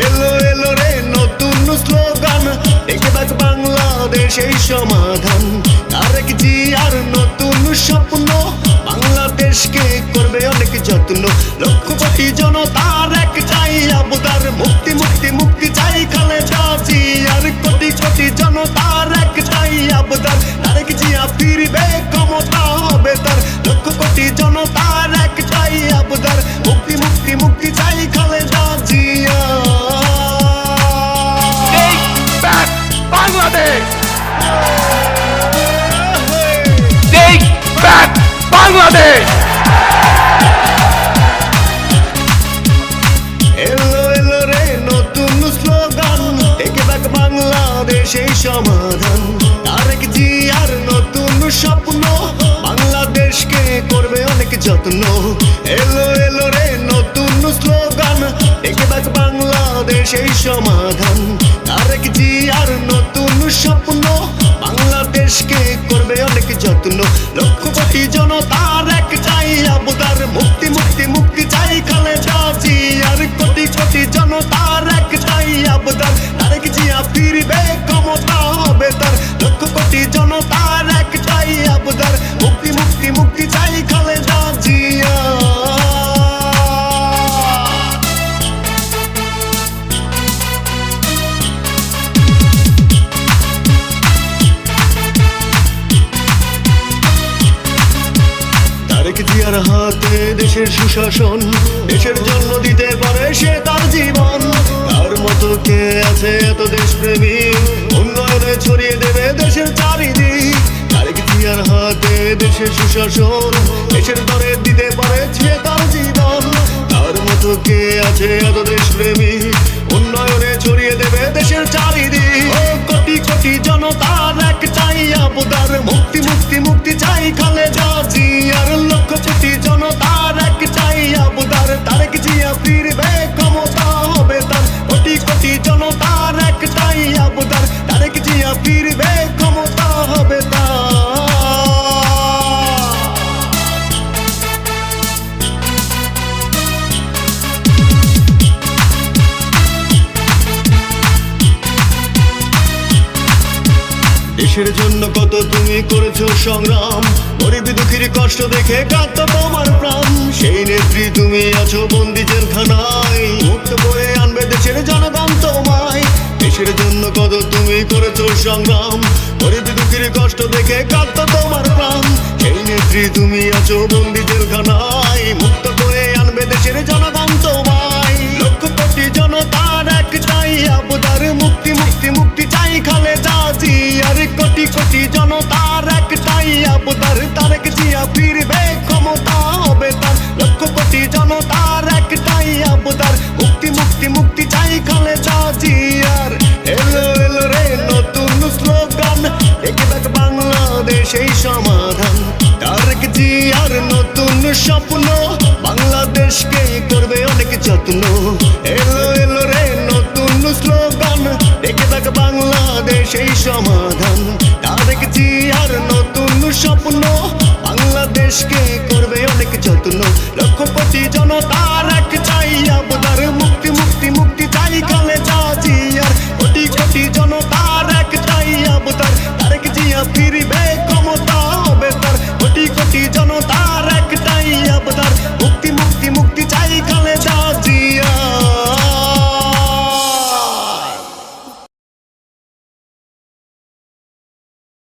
এলো এলো রে নতুন স্লোগান, একে বাক বাংলাদেশ এই সমাধান। তারেক জিয়ার নতুন স্বপ্ন, বাংলাদেশকে করবে অনেক যত্ন। লক্ষ কোটি জনতার এক চাই আবদার, মুক্তি মুক্তি মুক্তি চাই খালেদা জিয়ার। কোটি কোটি জনতার এক চাই আবদার, তারেক জিয়া ফিরবে ক্ষমতা হবে তার। লক্ষ কোটি জনতার এক চাই আবদার, মুক্তি মুক্তি মুক্তি চাই Khaleda Zia. Bangladesh! Take back Bangladesh! এলো এলো রে নতুন স্লোগান, একে বাক বাংলাদেশ এই সমাধান। তারেক জিয়ার নতুন স্বপ্ন, বাংলাদেশকে করবে অনেক যত্ন। এলো এলো রে নতুন স্লোগান, একে বাক বাংলাদেশ এই সমাধান। তারেক জিয়ার নতুন স্বপ্ন, বাংলাদেশকে করবে অনেক যত্ন। লক্ষ কোটি জনতার এক চাই আবদার, মুক্তি মুক্তি মুক্তি চাই খালেদা জিয়ার। কোটি কোটি জনতার এক চাই আবদার, তারেক জিয়া ফিরবে ক্ষমতা হবে তার। লক্ষ কোটি জনতার এক চাই আবদার, মুক্তি মুক্তি মুক্তি চাই খালেদা জিয়া। তারেক জিয়ার হাতে দেশের সুশাসন, দেশের জন্য দিতে পারে সে তার জীবন। তার মতো কে আছে এত দেশপ্রেমী, উন্নয়নে ছড়িয়ে দেবে দেশের চারিদিক। তারেক জিয়ার হাতে দেশের সুশাসন, দেশের দরে দিতে পারে সে তার জীবন। তার মতো কে আছে এত দেশপ্রেমী, উন্নয়নে ছড়িয়ে দেবে দেশের চারিদিক। ও কোটি কোটি জনতার এক চাই আবদার, মুক্তি মুক্তি মুক্তি চাই খালেদা জিয়ার। লক্ষ কোটি জনতার এক চাই আবদার, তারেক জিয়া ফিরবে ক্ষমতা হবে তার। কোটি কোটি জনতার এক চাই আবদার, তারেক জিয়া ফিরবে ক্ষমতা হবে তার। দেশের জন্য কত তুমি করেছো সংগ্রাম, গরিব দুঃখীর কষ্ট দেখে কাঁদতো তোমার প্রাণ। সেই নেত্রী তুমি আছো বন্দি জেলখানায়, মুক্ত বয়ে আনবে দেশের জনগণ তোমায়। দেশের জন্য কত তুমি করেছো সংগ্রাম, গরিব দুঃখীর কষ্ট দেখে কাঁদতো তোমার প্রাণ। সেই নেত্রী তুমি আছো বন্দি জেলখানায়, মুক্ত বয়ে আনবে দেশের জনগণ তোমায়। লক্ষ কোটি জনতার এক চাই আবদার, মুক্তি মুক্তি মুক্তি চাই খালেদা জিয়ার। কোটি কোটি জনতার এক চাই আবদার, তারেক জিয়া ফিরবে ক্ষমতা হবে তার। লক্ষ কোটি জনতার এক চাই আবদার, মুক্তি মুক্তি মুক্তি চাই খালেদা জিয়ার। এলো এলো রে নতুন স্লোগান, একে বাক বাংলাদেশ এই সমাধান। তারেক জিয়ার নতুন স্বপ্ন,